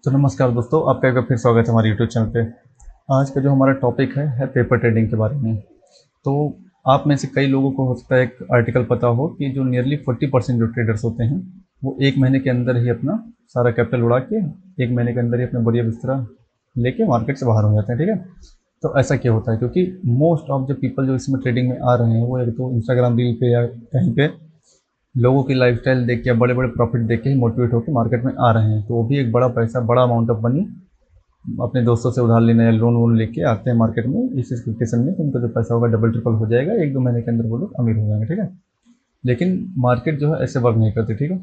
तो नमस्कार दोस्तों, आपका एक बार फिर स्वागत है हमारे यूट्यूब चैनल पे। आज का जो हमारा टॉपिक है पेपर ट्रेडिंग के बारे में। तो आप में से कई लोगों को हो सकता है एक आर्टिकल पता हो कि जो नियरली 40% जो ट्रेडर्स होते हैं वो एक महीने के अंदर ही अपना सारा कैपिटल उड़ा के एक महीने के अंदर ही अपना बढ़िया बिस्तरा लेके मार्केट से बाहर हो जाते हैं। ठीक है, तो ऐसा क्यों होता है? क्योंकि मोस्ट ऑफ द पीपल जो इसमें ट्रेडिंग में आ रहे हैं वो एक तो इंस्टाग्राम रील पे या कहीं पे लोगों की लाइफस्टाइल देख के या बड़े बड़े प्रॉफिट देख के ही मोटिवेट होकर मार्केट में आ रहे हैं। तो वो भी एक बड़ा पैसा, बड़ा अमाउंट ऑफ मनी अपने दोस्तों से उधार लेने या लोन वोन लेके आते हैं मार्केट में इस एक्सपेक्टेशन में कि उनका जो पैसा होगा डबल ट्रिपल हो जाएगा, एक दो महीने के अंदर वो लोग अमीर हो जाएंगे। ठीक है, लेकिन मार्केट जो है ऐसे वर्क नहीं करती। ठीक है,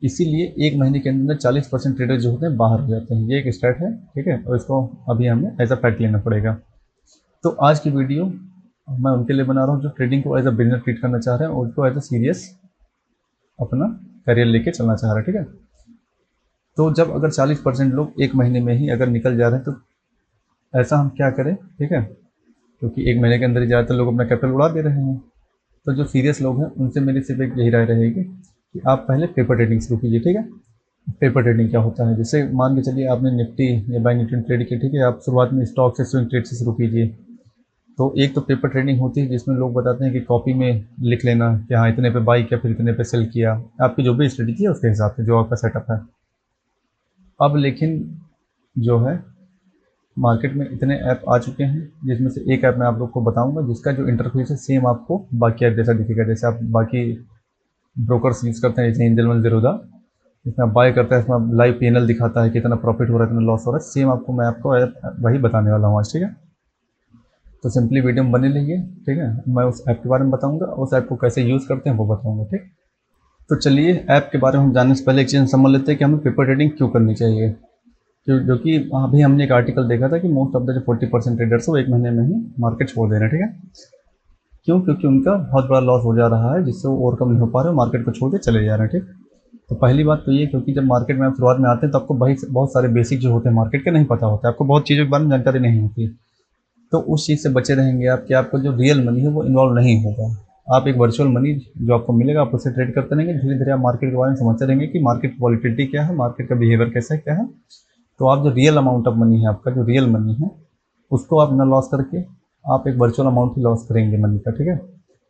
इसीलिए एक महीने के अंदर 40% ट्रेडर जो होते हैं बाहर हो जाते हैं। ये एक स्टार्ट है। ठीक है, और इसको अभी हमें एज अ फैक्ट लेना पड़ेगा। तो आज की वीडियो मैं उनके लिए बना रहा हूँ जो ट्रेडिंग को एज अ बिजनेस ट्रीट करना चाह रहे हैं और उसको एज अ सीरियस अपना करियर लेके चलना चाह रहे हैं। ठीक है, तो जब अगर 40% लोग एक महीने में ही अगर निकल जा रहे हैं तो ऐसा हम क्या करें? ठीक है, क्योंकि एक महीने के अंदर ही ज़्यादातर लोग अपना कैपिटल उड़ा दे रहे हैं। तो जो सीरियस लोग हैं उनसे मेरी सिर्फ एक यही राय रहेगी कि आप पहले पेपर ट्रेडिंग शुरू कीजिए। ठीक है, पेपर ट्रेडिंग क्या होता है? जैसे मान के चलिए आपने निफ्टी या बैंक निफ्टी ट्रेड की। ठीक है, आप शुरुआत में स्टॉक से, स्विंग ट्रेड से शुरू कीजिए। तो एक तो पेपर ट्रेडिंग होती है जिसमें लोग बताते हैं कि कॉपी में लिख लेना कि हाँ इतने पे बाई किया, फिर इतने पे सेल किया, आपकी जो भी स्ट्रेटेजी है उसके हिसाब से जो आपका सेटअप है। अब लेकिन जो है मार्केट में इतने ऐप आ चुके हैं जिसमें से एक ऐप मैं आप लोग को बताऊंगा जिसका जो इंटरफेस है सेम आपको बाकी ऐप जैसा दिखेगा। जैसे आप बाकी ब्रोकर्स यूज़ करते हैं जैसे एंजल वन ज़ीरोधा, इसमें आप बाय करता है, इसमें आप लाइव पीएनएल दिखाता है कितना प्रॉफिट हो रहा है, कितना लॉस हो रहा है। सेम आपको मैं आपको ऐप वही बताने वाला हूँ आज। ठीक है, तो सिंपली वीडियो में बने रहिए। ठीक है, मैं उस ऐप के बारे में बताऊंगा, उस ऐप को कैसे यूज़ करते हैं वो बताऊंगा। ठीक, तो चलिए ऐप के बारे में हम जानने से पहले एक चीज़ समझ लेते हैं कि हमें पेपर ट्रेडिंग क्यों करनी चाहिए। जो कि अभी हमने एक आर्टिकल देखा था कि मोस्ट ऑफ द जो 40% ट्रेडर्स वो एक महीने में ही मार्केट छोड़ दे रहे हैं। ठीक है, क्यों? क्योंकि उनका बहुत बड़ा लॉस हो जा रहा है जिससे वो ओवरकम नहीं हो पा रहे, मार्केट को छोड़ के चले जा रहे हैं। ठीक, तो पहली बात तो ये, क्योंकि जब मार्केट में आप शुरुआत में आते हैं तो आपको बहुत सारे बेसिक जो होते हैं मार्केट के नहीं पता होता है, आपको बहुत चीज़ों के बारे में जानकारी नहीं होती। तो उस चीज़ से बचे रहेंगे आप कि आपको जो रियल मनी है वो इन्वॉल्व नहीं होगा। आप एक वर्चुअल मनी जो आपको मिलेगा आप उससे ट्रेड करते रहेंगे, धीरे धीरे आप मार्केट के बारे में समझते रहेंगे कि मार्केट वॉलिटिलिटी क्या है, मार्केट का बिहेवियर कैसा है, क्या है। तो आप जो रियल अमाउंट ऑफ मनी है, आपका जो रियल मनी है उसको आप ना लॉस करके आप एक वर्चुअल अमाउंट ही लॉस करेंगे मनी का। ठीक है,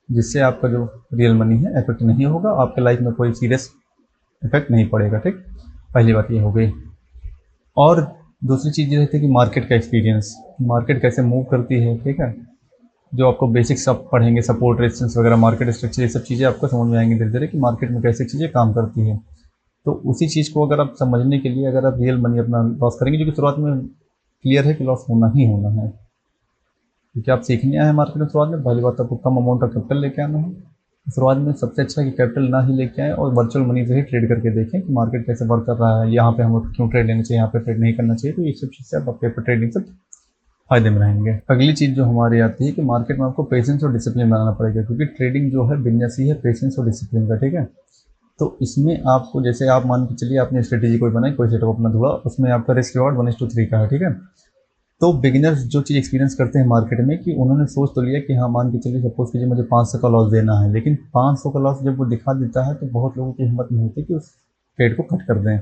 जिससे आपका जो रियल मनी है इफेक्ट नहीं होगा, आपके लाइफ में कोई सीरियस इफेक्ट नहीं पड़ेगा। ठीक, पहली बात ये हो गई। और दूसरी चीज़ ये रहती है कि मार्केट का एक्सपीरियंस, मार्केट कैसे मूव करती है। ठीक है, जो आपको बेसिक्स आप पढ़ेंगे, सपोर्ट रेजिस्टेंस वगैरह, मार्केट स्ट्रक्चर, ये सब चीज़ें आपको समझ में आएंगी धीरे धीरे कि मार्केट में कैसे चीज़ें काम करती है। तो उसी चीज़ को अगर आप समझने के लिए अगर आप रियल मनी अपना लॉस करेंगे, जो कि शुरुआत में क्लियर है कि लॉस होना ही होना है, क्योंकि आप सीखने आए हैं मार्केट में। शुरुआत में पहली बात आपको कम अमाउंट ऑफ कैपिटल लेके आना है। शुरुआत में सबसे अच्छा है कि कैपिटल ना ही लेके आए और वर्चुअल मनी से ही ट्रेड करके देखें कि मार्केट कैसे वर्क कर रहा है, यहाँ पे हमें क्यों ट्रेड लेना चाहिए, यहाँ पे ट्रेड नहीं करना चाहिए। तो ये सब चीज़ से आप पेपर ट्रेडिंग से फायदे में रहेंगे। अगली चीज़ जो हमारी आती है कि मार्केट में आपको पेशेंस और डिसिप्लिन बनाना पड़ेगा, क्योंकि ट्रेडिंग जो है बिजनेस ही है पेशेंस और डिसिप्लिन का। ठीक है, तो इसमें आपको, जैसे आप मान के चलिए आपने स्ट्रेटेजी कोई बनाई, कोई सेटअप अपना ढूंढा, उसमें आपका रिस्क रिवॉर्ड 1:3 का है। ठीक है, तो बिगिनर्स जो चीज़ एक्सपीरियंस करते हैं मार्केट में कि उन्होंने सोच तो लिया कि हाँ मान के चलिए सपोज कीजिए मुझे 500 का लॉस देना है, लेकिन 500 का लॉस जब वो दिखा देता है तो बहुत लोगों की हिम्मत नहीं होती कि उस ट्रेड को कट कर दें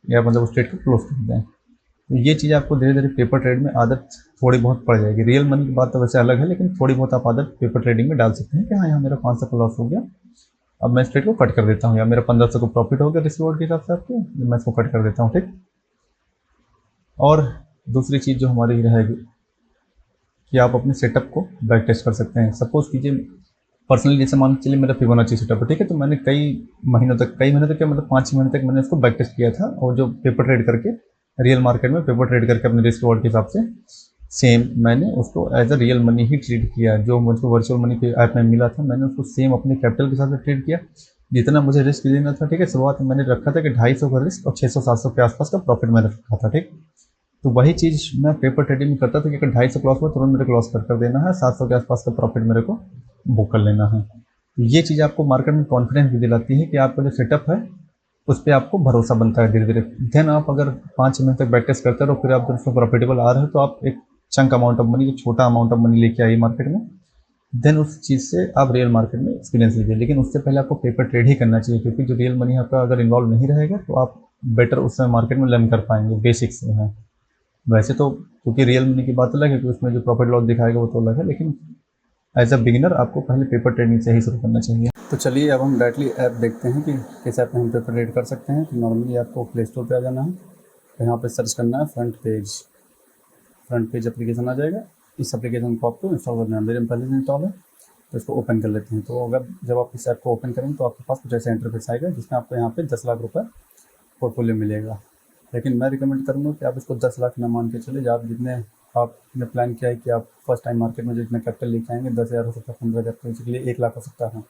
या मतलब उस ट्रेड को क्लोज कर दें। तो ये चीज़ आपको धीरे धीरे पेपर ट्रेड में आदत थोड़ी बहुत पड़ जाएगी। रियल मनी की बात तो वैसे अलग है, लेकिन थोड़ी बहुत आप आदत पेपर ट्रेडिंग में डाल सकते हैं कि हाँ यहाँ मेरा 500 का लॉस हो गया, अब मैं इस ट्रेड को कट कर देता हूँ, या मेरा 1500 को प्रॉफिट हो गया रिस्क रिवॉर्ड के हिसाब से आपको, मैं इसको कट कर देता हूँ। ठीक, और दूसरी चीज़ जो हमारी रहेगी कि आप अपने सेटअप को बैक टेस्ट कर सकते हैं। सपोज कीजिए पर्सनली जैसे मान चलिए मेरा फिबोनाची सेटअप है। ठीक है, तो मैंने कई महीनों तक क्या मतलब 5-6 महीने तक मैंने उसको बैक टेस्ट किया था, और जो पेपर ट्रेड करके रियल मार्केट में पेपर ट्रेड करके अपने रिस्क रिवॉर्ड के हिसाब से सेम मैंने उसको एज अ रियल मनी ही ट्रेड किया। जो मुझको वर्चुअल मनी के ऐप में मिला था मैंने उसको सेम अपने कैपिटल के साथ ट्रेड किया जितना मुझे रिस्क देना था। ठीक है, शुरुआत में मैंने रखा था कि 250 का रिस्क और 600-700 के आसपास का प्रॉफिट मैंने रखा था। ठीक, तो वही चीज़ मैं पेपर ट्रेडिंग में करता था कि अगर 250 लॉस हुआ तुरंत मेरे को लॉस कर देना है, 700 के आसपास का प्रॉफिट मेरे को बुक कर लेना है। तो ये चीज़ आपको मार्केट में कॉन्फिडेंस भी दिलाती है कि आपका जो सेटअप है उस पर आपको भरोसा बनता है धीरे धीरे। देन आप अगर 5-6 महीने तक बैक टेस्ट करते रहो, फिर आप जब उसमें प्रॉफिटेबल आ रहे हो तो आप एक चंक अमाउंट ऑफ मनी, छोटा अमाउंट ऑफ मनी लेके आइए मार्केट में। देन उस चीज़ से आप रियल मार्केट में एक्सपीरियंस लीजिए, लेकिन उससे पहले आपको पेपर ट्रेड ही करना चाहिए, क्योंकि जो रियल मनी आपका अगर इन्वॉल्व नहीं रहेगा तो आप बेटर उसमें मार्केट में लर्न कर पाएंगे, बेसिक्स जो है। वैसे तो क्योंकि रियल मनी की बात अलग है कि उसमें जो प्रॉफिट लॉस दिखाएगा वो तो अलग है, लेकिन एज अ बिगिनर आपको पहले पेपर ट्रेडिंग से ही शुरू करना चाहिए। तो चलिए अब हम डायरेक्टली ऐप देखते हैं कि किस ऐप में हम पेपर ट्रेड कर सकते हैं। तो नॉर्मली आपको प्ले स्टोर पर आ जाना है, यहाँ पर सर्च करना है फ्रंट पेज एप्लीकेशन आ जाएगा। इस एप्लीकेशन को आपको इंस्टॉल करना है, मेरे में पहले से इंस्टॉल है तो इसको ओपन कर लेते हैं। तो अगर जब आप इस ऐप को ओपन करेंगे तो आपके पास कुछ ऐसा इंटरफेस आएगा जिसमें आपको यहाँ पे 10 लाख रुपए पोर्टफोलियो मिलेगा। लेकिन मैं रिकमेंड करूँगा कि आप इसको 10 लाख ना मान के चले, आप जितने आपने प्लान किया है कि आप फर्स्ट टाइम मार्केट में जितना कैपिटल लेके आएंगे 10,000 हो सकता है, 15,000 तो इसके लिए 1 लाख हो सकता है।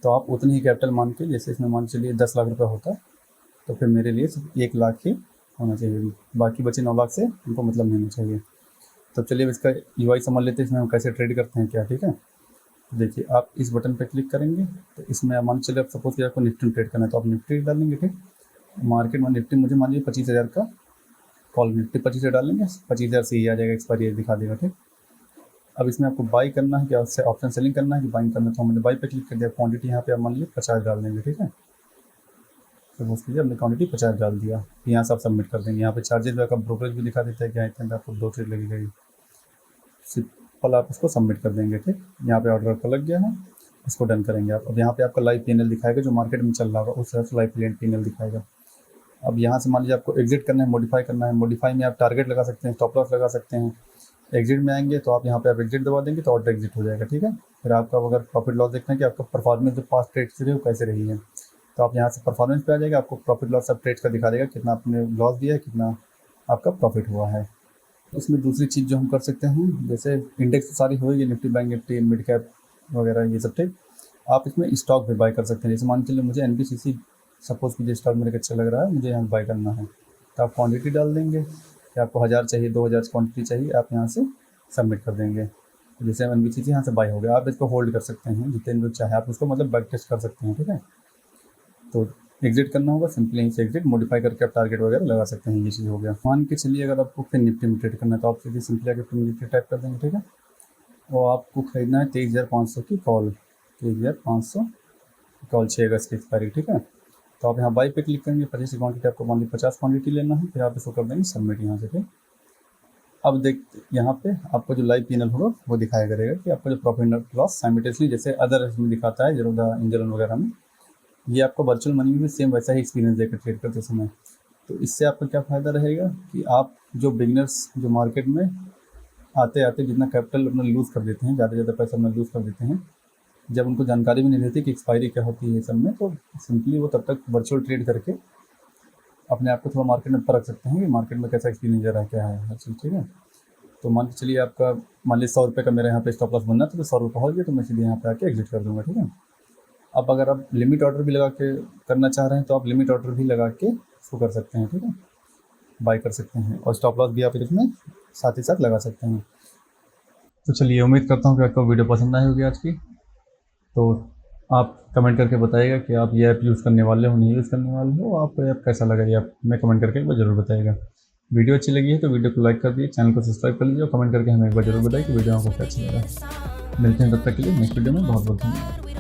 तो आप उतनी ही कैपिटल मान के, जैसे इसमें मान चलिए 10 लाख रुपये होता है तो फिर मेरे लिए सिर्फ 1 लाख ही होना चाहिए, बाकी बचे 9 लाख से उनको मतलब नहीं होना चाहिए। तो चलिए इसका UI समझ लेते हैं, इसमें हम कैसे ट्रेड करते हैं क्या, ठीक है। तो देखिए आप इस बटन पर क्लिक करेंगे तो इसमें मान चलिए आप सपोज कि आपको निफ्टी में ट्रेड करना है तो आप निफ्टी डालेंगे, ठीक। मार्केट में निफ्टी मुझे मान लीजिए 25,000 का कॉल, निफ्टी 25,000 डालेंगे, 25,000 से ही आ जाएगा, एक्सपायरी दिखा देगा, ठीक। अब इसमें आपको बाई करना है कि उससे ऑप्शन सेलिंग करना है कि बाइंग करना है, तो हमने बाई पे क्लिक कर दिया। क्वांटिटी यहाँ पे आप मान लीजिए 50 डाल देंगे, ठीक है। तो उसके लिए हमने क्वांटिटी 50 डाल दिया, यहाँ से आप सबमिट कर देंगे। यहाँ पे चार्जेस का ब्रोकरेज भी दिखा देता है कि इतने में आपको 2 ट्रेड लगेगी, सिंपल आप इसको सबमिट कर देंगे, ठीक। यहाँ पे ऑर्डर आपका लग गया है, इसको डन करेंगे आप। अब यहाँ पे आपका लाइव P&L दिखाएगा, जो मार्केट में चल रहा होगा उस तरह से लाइव P&L दिखाएगा। अब यहाँ से मान लीजिए आपको एग्जिट करना है, मॉडिफाई करना है। मॉडिफाई में आप टारगेट लगा सकते हैं, स्टॉप लॉस लगा सकते हैं। एग्जिट में आएंगे तो आप यहाँ पे आप एग्जिट दबा देंगे तो ऑटो एग्जिट हो जाएगा, ठीक है। फिर आपका अगर प्रॉफिट लॉस देखना है कि आपका परफॉर्मेंस जो पास्ट ट्रेड से रही वो कैसे रही है, तो आप यहाँ से परफॉर्मेंस पे आ जाएगा, आपको प्रॉफिट लॉस सब ट्रेड्स का दिखा देगा, कितना आपने लॉस दिया है, कितना आपका प्रॉफिट हुआ है। इसमें दूसरी चीज़ जो हम कर सकते हैं, जैसे इंडेक्स तो सारी होगी, Nifty, bank Nifty, mid cap वगैरह ये सब, ठीक। आप इसमें स्टॉक भी बाय कर सकते हैं। जैसे मान के चलिए मुझे NBCC सपोज कीजिए स्टॉक मेरे को अच्छा लग रहा है, मुझे यहाँ बाय करना है, तो आप क्वांटिटी डाल देंगे कि आपको 1000 चाहिए, 2000 क्वांटिटी चाहिए, आप यहाँ से सबमिट कर देंगे। तो जैसे NBCC यहाँ से बाय हो गया, आप इसको होल्ड कर सकते हैं जितने जो चाहे, आप उसको मतलब बैक टेस्ट कर सकते हैं, ठीक है। तो एग्जिट करना होगा, सिंपली यहीं से एग्जिट, मॉडिफाई करके आप टारगेट वगैरह लगा सकते हैं, ये चीज़ हो गया। मान के चलिए अगर आपको फिर निफ्टी में ट्रेड करना है तो आप सीधे सिंपली आके फिर निफ्टी टाइप कर देंगे, ठीक है। और आपको खरीदना है 23,500 की कॉल, 23,500 कॉल 6 अगस्त की एक्सपायरी, ठीक है। तो आप यहाँ बाई पे क्लिक करेंगे, 25 की क्वांटिटी आपको मान ली 50 क्वांटिटी लेना है, फिर आप इसको कर देंगे सबमिट यहाँ से, ठीक। अब देख यहाँ पे आपको जो लाइव P&L होगा वो दिखाया करेगा कि आपका जो प्रॉफिट लॉस साइमल्टेनियसली, जैसे अदर इसमें दिखाता है जीरोधा इंजन वगैरह में, ये आपको वर्चुअल मनी में भी सेम वैसा ही एक्सपीरियंस देकर ट्रेड करते समय। तो इससे आपका क्या फ़ायदा रहेगा कि आप जो बिगनर्स जो मार्केट में आते आते जितना कैपिटल अपना लूज़ कर देते हैं, ज़्यादा पैसा अपना लूज़ कर देते हैं, जब उनको जानकारी भी नहीं रहती कि एक्सपायरी क्या होती है सब में, तो सिंपली वो तब तक वर्चुअल ट्रेड करके अपने आप को थोड़ा मार्केट में परख सकते हैं कि मार्केट में कैसा एक्सपीरियंस रहा है, क्या है हर चीज़, ठीक है। तो मान के चलिए आपका मान लीजिए 100 रुपये का मेरे यहाँ पे स्टॉप लॉस बनना था, तो 100 रुपये हो गया तो मैं सीधे यहाँ पे आके एग्जिट कर दूँगा, ठीक है। अब अगर आप लिमिट ऑर्डर भी लगा के करना चाह रहे हैं तो आप लिमिट ऑर्डर भी लगा के इसको कर सकते हैं, ठीक है, बाय कर सकते हैं, और स्टॉप लॉस भी आप इसमें साथ ही साथ लगा सकते हैं। तो चलिए उम्मीद करता हूँ कि आपको वीडियो पसंद आई होगी आज की। तो आप कमेंट करके बताइएगा कि आप ये ऐप यूज़ करने वाले हो, नहीं यूज़ करने वाले हो, आपको ऐप कैसा लगा ये ऐप में कमेंट करके एक बार जरूर बताइएगा। वीडियो अच्छी लगी है तो वीडियो को लाइक कर दीजिए, चैनल को सब्सक्राइब कर लीजिए और कमेंट करके हमें एक बार जरूर बताइए कि वीडियो आपको क्या अच्छा लगा। मिलते हैं तब तक के लिए नेक्स्ट वीडियो में, बहुत बहुत धन्यवाद।